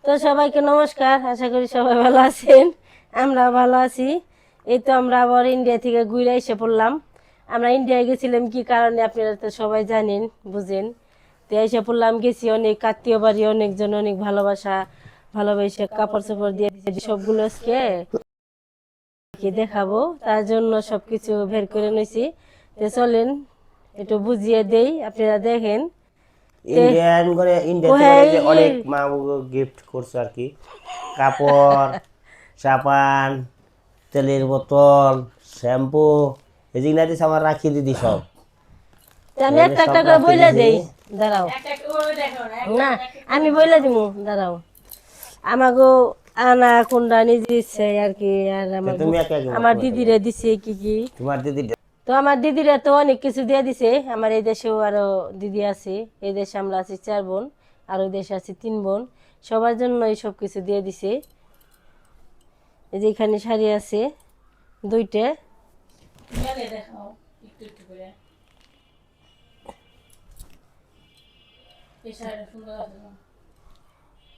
তো সবাইকে নমস্কার, আশা করি সবাই ভালো আছেন। আমরা ভালো আছি। এই তো আমরা আবার ইন্ডিয়া থেকে ঘুরে এসে পড়লাম। আমরা ইন্ডিয়ায় গেছিলাম কি কারণে আপনারা তো সবাই জানেন, বুঝেন। তো এসে পড়লাম, গেছি অনেক আত্মীয় বাড়ি, অনেকজন অনেক ভালোবাসে কাপড় চোপড় দিয়ে দিয়েছে, সবগুলো আজকে দেখাবো। তার জন্য সবকিছু বের করে নিয়েছি। তো চলেন একটু বুঝিয়ে দেই, আপনারা দেখেন। ইন্ডিয়া থেকে যে অনেক মা গিফট করছে আর কি, কাপড়, সাবান, তেলের বোতল, শ্যাম্পু, এগুলা দিছে আমার রাখি দিদি সব। আমি একটা একটা করে বলে দেই, দাঁড়াও না, আমি বলে দিব, দাঁড়াও। আমাগো আনা কোনটা নিজে দিচ্ছে আর কি, আর আমার দিদিরা দিছে কি কি। তোমার দিদি তো আমার দিদিরা তো অনেক কিছু দিয়ে দিছে। আমার এই দেশেও আরো দিদি আছে। এই দেশে আমরা আছি 4 বোন, আর ওই দেশে আছি 3 বোন। সবার জন্য এই সব কিছু দিয়ে দিছে। এই যে এখানে শাড়ি আছে 2টা।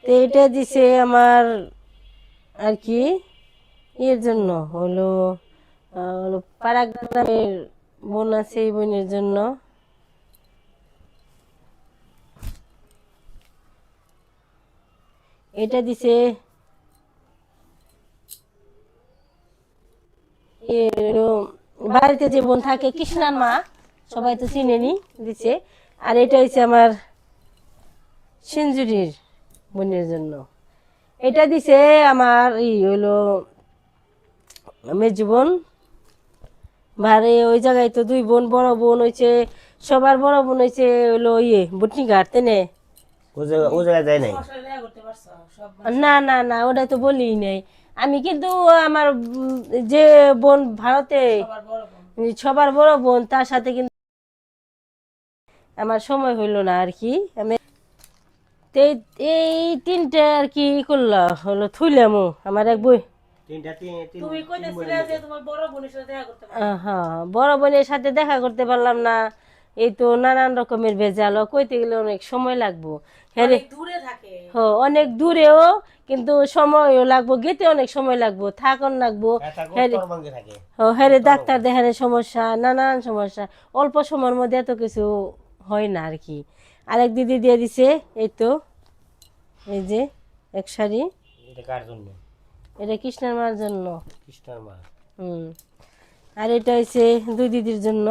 তো এটা দিছে আমার আর কি এর জন্য হলো পাড়া গ্রামের বোন আছে, এই বোনের জন্য। এটা দিছে বাড়িতে যে বোন থাকে, কৃষ্ণার মা, সবাই তো চিনেনি, দিছে। আর এটা হচ্ছে আমার সেঞ্জুরির বোনের জন্য। এটা দিছে আমার হইলো মেজু বোন। বারে ওই জায়গায় তো 2 বোন, বড় বোন হয়েছে, সবার বড় বোন হয়েছে হইলো বুটনি ঘাটতে নে। ও জায়গায় যায় নাই। না না না, ওটা তো বলি নাই আমি। কিন্তু আমার যে বোন ভারতে সবার বড় বোন, তার সাথে কিন্তু আমার সময় হইল না আর কি। আমি এই 3টে আর কি করলা হলো থুইলামও আমার এক বই। হ্যাঁ, বড় বোনের সাথে দেখা করতে পারলাম না। এই তো নানান রকমের ভেজাল, কইতে গেলে অনেক সময় লাগবো। অনেক দূরেও, কিন্তু সময়ও লাগবো, গেতে অনেক সময় লাগবো, থাকন লাগবো। হ্যাঁ, ডাক্তার দেখানোর সমস্যা, নানান সমস্যা। অল্প সময়ের মধ্যে এত কিছু হয় না আর কি। আরেক দিদি দিয়ে দিছে, এই তো এই যে এক শাড়ি। এটা কৃষ্ণার মার জন্য। আর এটা হচ্ছে 2 দিদির জন্য।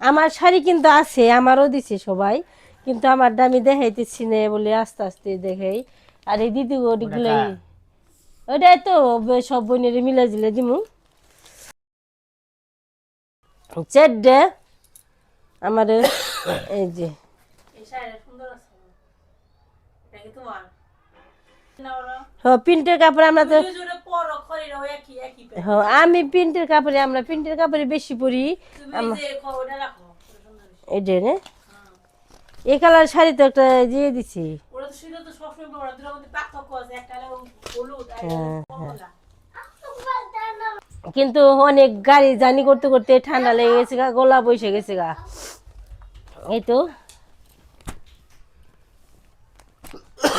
আমার শাড়ি কিন্তু আছে, আমারও দিছে সবাই, কিন্তু আমারটা আমি দেখাইতেছি না বলে আস্তে আস্তে দেখাই। আর এই দিদি ওগুলাই, ওটাই তো সব বোনের মিলা জিলে দিমু। 4টে আমার এই যে প্রিন্টের কাপড়। আমরা তো আমি প্রিন্টের কাপড়ে, আমরা প্রিন্টের কাপড়ে বেশি পরি। এটা রে এই কালার শাড়ি তো একটা দিয়ে দিছি। কিন্তু অনেক গাড়ি জার্নি করতে করতে ঠান্ডা লেগে গেছে গা, গলা বসে গেছে গা। এই তো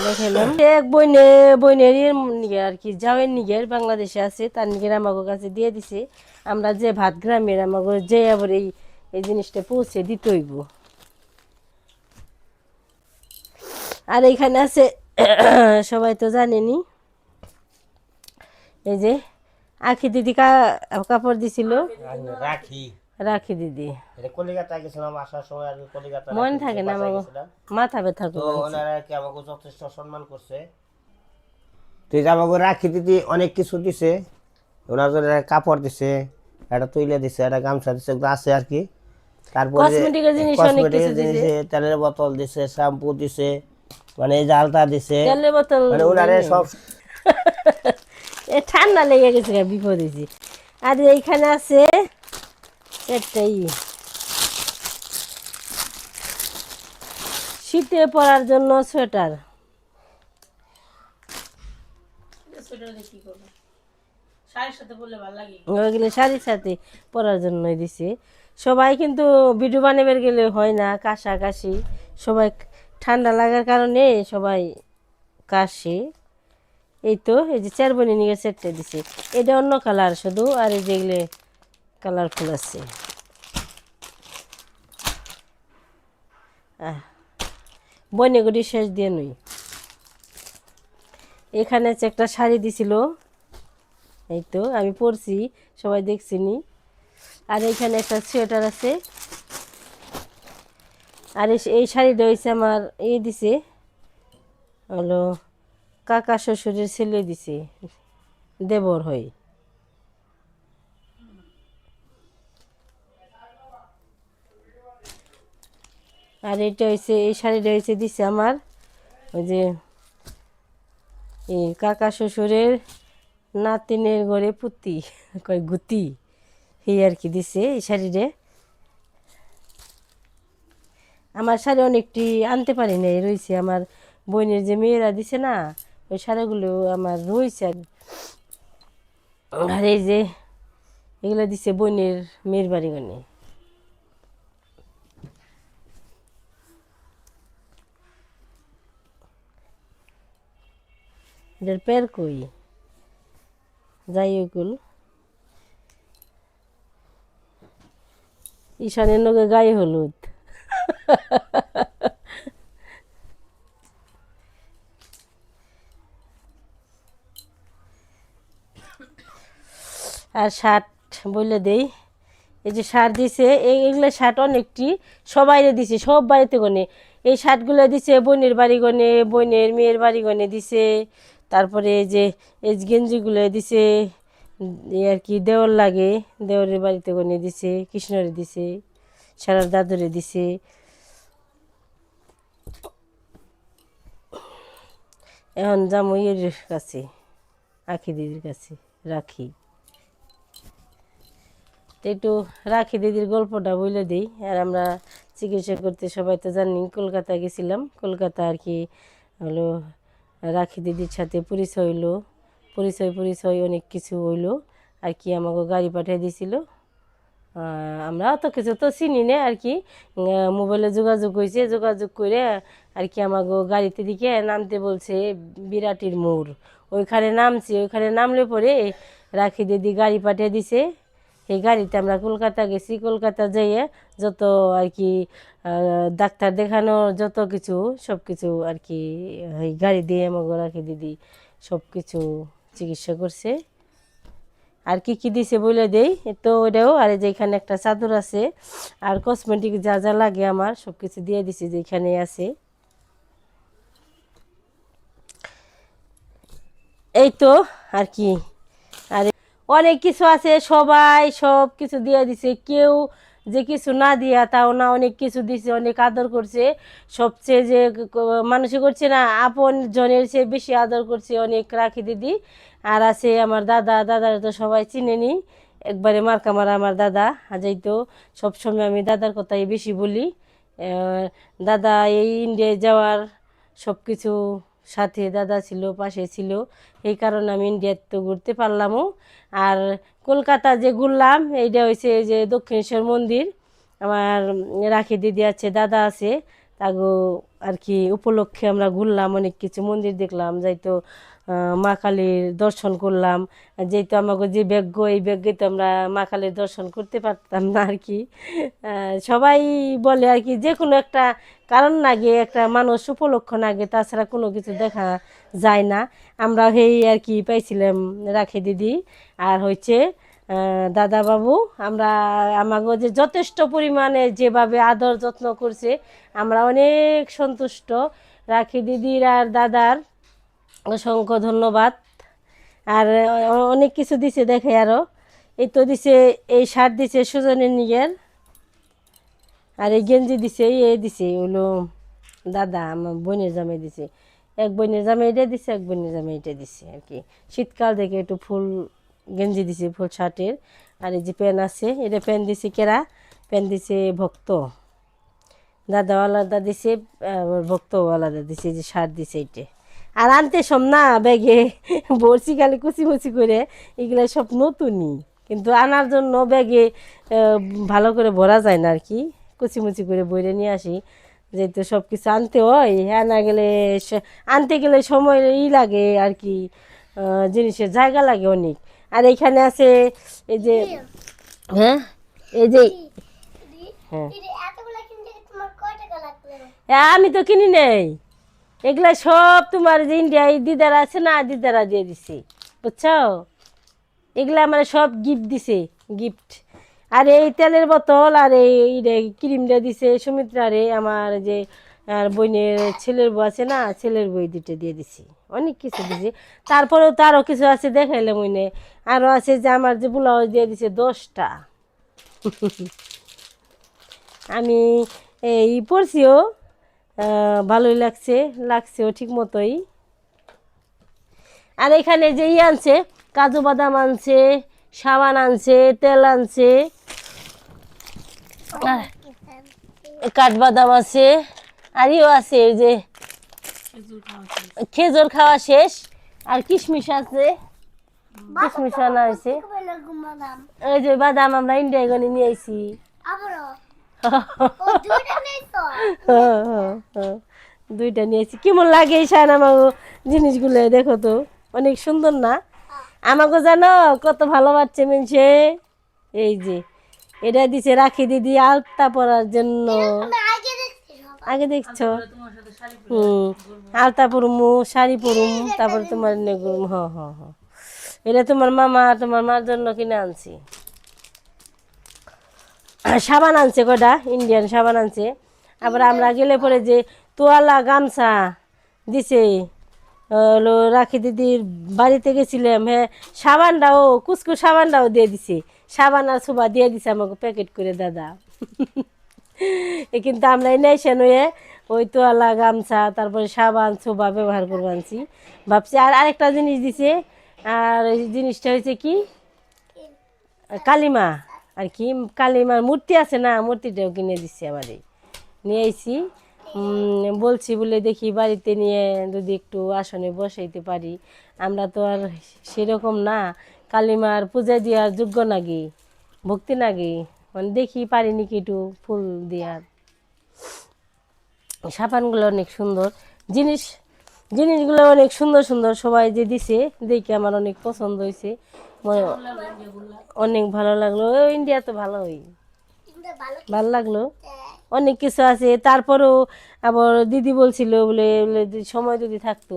দেখালাম এক বইনের নিগে আর কি, যাওয়ের নিগের বাংলাদেশে আছে, তার নিগের আমাকে কাছে দিয়ে দিছে। আমরা যে ভাত গ্রামের, আমাকে যে আবার এই জিনিসটা পৌঁছে দিতে হইব। আর এইখানে আছে সবাই তো জানেনি, এই যে আখি দিদি কাপড় দিছিল, রাখি দিদি। কলিকাতা গেছিলাম, আসার সময় আর কলিকাতা মনে থাকে না, আমাকে মাথা ব্যথা তো ওনারা কি আমাকে যথেষ্ট সম্মান করছে। তো এই যে আমাকে রাখি দিদি অনেক কিছু দিছে, ওনার জন্য কাপড় দিছে, একটা তৈলা দিছে, একটা গামছা দিছে, এগুলো আছে আর কি। তারপরে কসমেটিকের জিনিস, তেলের বোতল দিছে, শ্যাম্পু দিছে, মানে এই জালটা দিছে, তেলের বোতল মানে ওনারে সব ঠান্ডা লেগে গেছে, বিপদ হয়েছে। আর এইখানে আছে একটাই শীতে পরার জন্য সোয়েটার। ওইগুলো শাড়ির সাথে পরার জন্যই দিছে। সবাই কিন্তু ভিডিও বানাবার গেলে হয় না, কাশি সবাই ঠান্ডা লাগার কারণে সবাই কাশি। এই তো এই যে 4 বোনে নিয়ে সেটটা দিছে, এটা অন্য কালার শুধু, আর এই যেগুলো কালারফুল আছে। বনেগুড়ি শেষ দিয়ে নই। এখানে হচ্ছে একটা শাড়ি দিছিল, এই তো আমি পরছি, সবাই দেখছিনি। আর এইখানে একটা সোয়েটার আছে। আর এই শাড়িটা হয়েছে আমার দিছে হলো কাকা শ্বশুরের ছেলে দিছে, দেবর হয়। আর এটা হয়েছে, এই শাড়িটা হয়েছে দিছে আমার ওই যে এই কাকা শ্বশুরের নাতিনের ঘরে পুতি কয় গুতি, এই আর কি দিছে এই শাড়িরে। আমার শাড়ি অনেকটি আনতে পারি নাই, রয়েছে আমার বোনের যে মেয়েরা দিছে না, ওই শাড়িগুলো আমার রয়েছে। আর এই যে এগুলো দিছে বোনের মেয়ের বাড়ি গনে। এটার পের কই যাই ওগুল ঈশানের নগে গায়ে হলুদ। আর শার্ট বলে দেই, এই যে শার্ট দিছে, এইগুলো শার্ট অনেকটি সবাইরে দিছে, সব বাড়িতে গনে এই শার্টগুলো দিছে। বোনের বাড়ি গনে, বোনের মেয়ের বাড়ি গনে দিছে। তারপরে এই যে গেঞ্জিগুলো দিছে আর কি দেওয়ার লাগে, দেওয়ারের বাড়িতে গনে দিছে, কৃষ্ণরে দিছে, সারার দাদুরে দিছে। এখন যাবো এর কাছে, আখি দিদির কাছে রাখি। একটু রাখি দিদির গল্পটা বলে দিই। আর আমরা চিকিৎসা করতে সবাই তো জানি কলকাতা গেছিলাম, কলকাতা আর কি হলো রাখি দিদির সাথে পরিচয় হইলো, পরিচয় অনেক কিছু হইলো আর কি। আমাকে গাড়ি পাঠিয়ে দিয়েছিল, আমরা অত কিছু তো চিনি না আর কি। মোবাইলে যোগাযোগ হয়েছে, যোগাযোগ করে আর কি আমাকে গাড়িতে দিকে নামতে বলছে বিরাটির মোড়, ওইখানে নামছি। ওইখানে নামলে পরে রাখি দিদি গাড়ি পাঠিয়ে দিছে, এই গাড়িতে আমরা কলকাতা গেছি। কলকাতা যাইয়ে যত আর কি ডাক্তার দেখানো যত কিছু সব কিছু আর কি এই গাড়ি দিয়ে আমাকে রাখি দিদি সব কিছু চিকিৎসা করছে। আর কি কি দিছে বলে দেই তো ওটাও। আর যেখানে একটা চাদর আছে, আর কসমেটিক যা যা লাগে আমার সব কিছু দিয়ে দিছে, যেখানে আছে। এই তো আর কি। আর অনেক কিছু আছে, সবাই সব কিছু দিয়ে দিছে, কেউ যে কিছু না দিয়া তাও না, অনেক কিছু দিছে, অনেক আদর করছে। সবচেয়ে যে মানুষই করছে না, আপন জনের চেয়ে বেশি আদর করছে অনেক রাখি দিদি। আর আছে আমার দাদারা তো সবাই চিনেনি, একবারে মার্কা মারা আমার দাদা আজাই তো। সবসময় আমি দাদার কথাই বেশি বলি। দাদা এই ইন্ডিয়ায় যাওয়ার সব কিছু সাথে দাদা ছিল, পাশে ছিল, এই কারণে আমি ইন্ডিয়াতে তো ঘুরতে পারলামও। আর কলকাতা যে ঘুরলাম এইটা হয়েছে যে দক্ষিণেশ্বর মন্দির, আমার রাখি দিদি আছে, দাদা আছে, তাগো আর কি উপলক্ষে আমরা ঘুরলাম, অনেক কিছু মন্দির দেখলাম, যাইতো মা কালীর দর্শন করলাম। যেহেতু আমাকে যে ভাগ্য, এই ভাগ্যে তো আমরা মা কালীর দর্শন করতে পারতাম না আর কি। সবাই বলে আর কি যে কোনো একটা কারণ লাগে, একটা মানুষ উপলক্ষ লাগে, তাছাড়া কোনো কিছু দেখা যায় না। আমরা সেই আর কি পাইছিলাম রাখি দিদি আর হচ্ছে দাদা বাবু। আমরা আমাকে যে যথেষ্ট পরিমাণে যেভাবে আদর যত্ন করছে, আমরা অনেক সন্তুষ্ট। রাখি দিদির আর দাদার অসংখ্য ধন্যবাদ। আর অনেক কিছু দিছে দেখে আরও, এই তো দিছে এই শার্ট দিছে সুজনের নিজের, আর এই গেঞ্জি দিছে এই দিছে হলো দাদা আমার বোনের জামাই দিছে। এক বোনের জামাই এটা দিছে, এক বোনের জামাই এটা দিছে আর কি। শীতকাল দেখে একটু ফুল গেঞ্জি দিছে, ফুল শার্টের। আর এই যে প্যান্ট আছে, এটা প্যান্ট দিছে কেরা, প্যান্ট দিছে ভক্ত, দাদাও আলাদা দিছে, ভক্তও আলাদা দিছে, যে শার্ট দিছে এইটা। আর আনতে সব না ব্যাগে ভরছি খালি কুচি করে, এগুলো সব নতুনই, কিন্তু আনার জন্য ব্যাগে ভালো করে ভরা যায় না আর কি, কুচি করে বইরে নিয়ে আসি, যেহেতু সব কিছু আনতে হয়, আনা গেলে আনতে গেলে সময় লাগে আর কি, জিনিসের জায়গা লাগে অনেক। আর এইখানে আছে এই যে, হ্যাঁ এই যে, হ্যাঁ আমি তো কিনি নেই, এগুলা সব তোমার যে ইন্ডিয়ায় দিদারা আছে না, দিদারা দিয়ে দিছে, বুঝছো, এগুলা আমার সব গিফট দিছে, গিফট। আর এই তেলের বোতল আর এই ক্রিমটা দিছে সুমিত্রারে, আমার যে আর বোনের ছেলের বউ আছে না, ছেলের বই দুটো দিয়ে দিছি, অনেক কিছু দিছে। তারপরেও তো আরও কিছু আছে দেখাইলাম মনে, আরও আছে যে আমার যে ব্লাউজ দিয়ে দিছে 10টা। আমি এই পরছিও, ভালোই লাগছেও ঠিক মতোই। আর এখানে যে আনছে, কাজু বাদাম আনছে, সাবান আনছে, তেল আনছে, কাঠবাদাম আছে, আর আছে এই যে খেজুর খাওয়া শেষ, আর কিশমিশ আছে, কিশমিশ আনা হয়েছে, ওই যে বাদাম আমরা ইন্ডিয়ায় গনে নিয়ে আইছি। দুইটা নিয়েছি। কেমন লাগে এই শায়নামাগো জিনিসগুলো দেখো তো, অনেক সুন্দর না? আমাকে জানো কত ভালোবাসছে মেনছে, এই যে এটা দিছে রাখি দিদি আলতা পরার জন্য, আগে দেখছো, আলতা পরমু, শাড়ি পরুম, তারপরে তোমার নেগুম, এটা তোমার মামা তোমার মার জন্য কিনে আনছি। সাবান আনছে কটা, ইন্ডিয়ান সাবান আনছে। আবার আমরা গেলে পরে যে তোয়ালা গামছা দিছে, হলো রাখি দিদির বাড়িতে গেছিলাম, হ্যাঁ সাবানটাও কুচকুচ সাবানটাও দিয়ে দিছে, সাবান আর সুবা দিয়ে দিছে আমাকে প্যাকেট করে দাদা। কিন্তু আমরা নেশন হয়ে ওই তোয়ালা গামছা তারপরে সাবান সুবা ব্যবহার করবো আনছি ভাবছি। আর আরেকটা জিনিস দিছে, আর এই জিনিসটা হয়েছে কি কালিমা আর কি, কালিমার মূর্তি আছে না, মূর্তিটাও কিনে দিচ্ছে আমারে, নিয়ে আইছি। বলছি বলে দেখি বাড়িতে নিয়ে যদি একটু আসনে বসাইতে পারি, আমরা তো আর সেরকম না, কালিমার পূজা দেওয়ার যোগ্য নাকি, ভক্তি নাকি, মানে দেখি পারি নাকি একটু ফুল দেওয়ার। সাবানগুলো অনেক সুন্দর জিনিসগুলো অনেক সুন্দর সবাই যে দিছে দেখে আমার অনেক পছন্দ হয়েছে, অনেক ভালো লাগলো। ইন্ডিয়া তো ভালোই, ভালো লাগলো, অনেক কিছু আছে। তারপরেও আবার দিদি বলছিল বলে সময় যদি থাকতো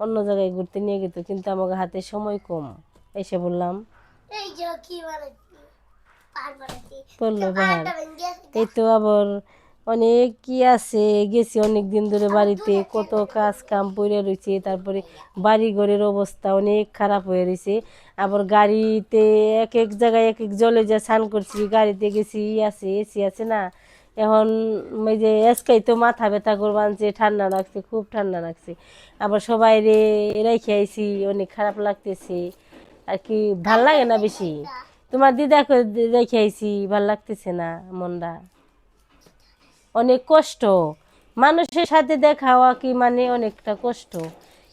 অন্য জায়গায় ঘুরতে নিয়ে যেত, কিন্তু আমার হাতে সময় কম, এসে বললাম করলো পাহাড়। এই তো আবার অনেক কি আছে, গেছি অনেক দিন ধরে বাড়িতে, কত কাজ কাম পড়ে রয়েছে, তারপরে বাড়ি ঘরের অবস্থা অনেক খারাপ হয়ে রয়েছে। আবার গাড়িতে এক এক জায়গায় এক এক জলে যা স্নান করছি, গাড়িতে গেছি আছে এসি আছে না, এখন ওই যে আজকেই তো মাথা ব্যথা করবো আনছে, ঠান্ডা লাগছে, খুব ঠান্ডা লাগছে। আবার সবাই রেখে আইছি, অনেক খারাপ লাগতেছে আর কি, ভাল লাগে না বেশি। তোমার দিদাকে রেখে আইছি, ভাল লাগতেছে না মনটা, অনেক কষ্ট, মানুষের সাথে দেখা হওয়া কি মানে অনেকটা কষ্ট।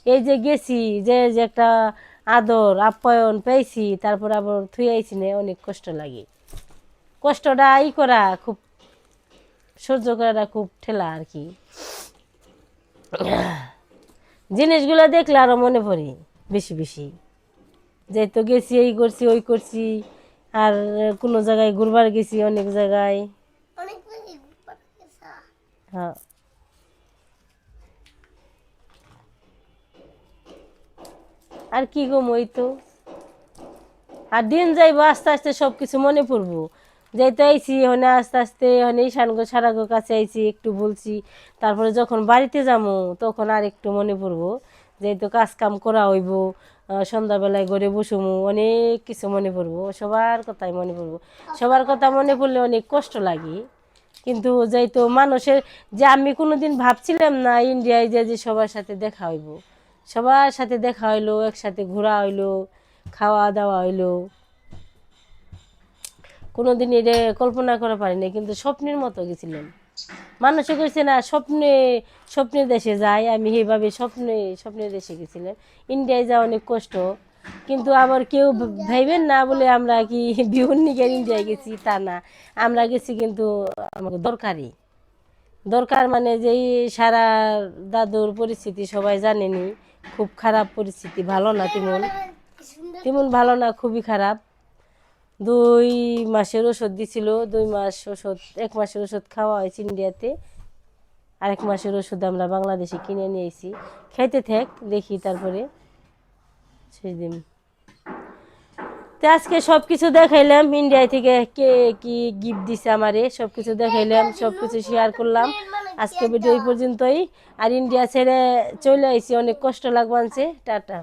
এই যে গেছি যে যে একটা আদর আপ্যায়ন পেয়েছি, তারপর আবার থুই আইছি না, অনেক কষ্ট লাগে, কষ্টটা করা খুব, সহ্য করাটা খুব ঠেলা আর কি। জিনিসগুলো দেখলে আরো মনে পড়ে বেশি, যেহেতু গেছি এই করছি ওই করছি, আর কোনো জায়গায় ঘুরবার গেছি, অনেক জায়গায়, হ্যাঁ। আর কি গো, ওই তো আর দিন যাইবো, আস্তে আস্তে সব কিছু মনে পড়বো, যেহেতু আইছি হনে আস্তে আস্তে হনে ঈশানগো সারাগো কাছে আইছি, একটু বলছি, তারপরে যখন বাড়িতে যাবো তখন আর একটু মনে পড়বো, যেহেতু কাজ কাম করা হইব, সন্ধ্যাবেলায় ঘরে বসবো, অনেক কিছু মনে পড়বো, সবার কথাই মনে পড়বো, সবার কথা মনে পড়লে অনেক কষ্ট লাগে। কিন্তু যেহেতু মানুষের, যে আমি কোনোদিন ভাবছিলাম না ইন্ডিয়ায় যে সবার সাথে দেখা হইব, সবার সাথে দেখা হইলো, একসাথে ঘোরা হইলো, খাওয়া দাওয়া হইলো, কোনোদিন এটা কল্পনা করা পারিনি, কিন্তু স্বপ্নের মতো গেছিলাম। মানুষে কইছে না স্বপ্নে স্বপ্নের দেশে যায়, আমি সেইভাবে স্বপ্নের দেশে গেছিলাম। ইন্ডিয়ায় যাওয়া অনেক কষ্ট, কিন্তু আবার কেউ ভাইবেন না বলে আমরা কি বিহুর নিগে ইন্ডিয়ায় গেছি তা না। আমরা গেছি কিন্তু আমাকে দরকার মানে যেই সারা দাদুর পরিস্থিতি সবাই জানেনি, খুব খারাপ পরিস্থিতি, ভালো না তেমন, তেমন ভালো না, খুবই খারাপ। 2 মাসের ওষুধ দিছিল, 2 মাস ওষুধ, 1 মাসের ওষুধ খাওয়া হয়েছে ইন্ডিয়াতে, আর 1 মাসের ওষুধ আমরা বাংলাদেশে কিনে নিয়ে এসেছি। খাইতে থাক দেখি তারপরে সেদিন। তো আজকে সব কিছু দেখাইলাম, ইন্ডিয়া থেকে কে কি গিফট দিছে আমারে, সব কিছু দেখাইলাম, সব কিছু শেয়ার করলাম। আজকে ভিডিও এই পর্যন্তই। আর ইন্ডিয়া ছেড়ে চলে আইছি, অনেক কষ্ট লাগবানছে। টাটা।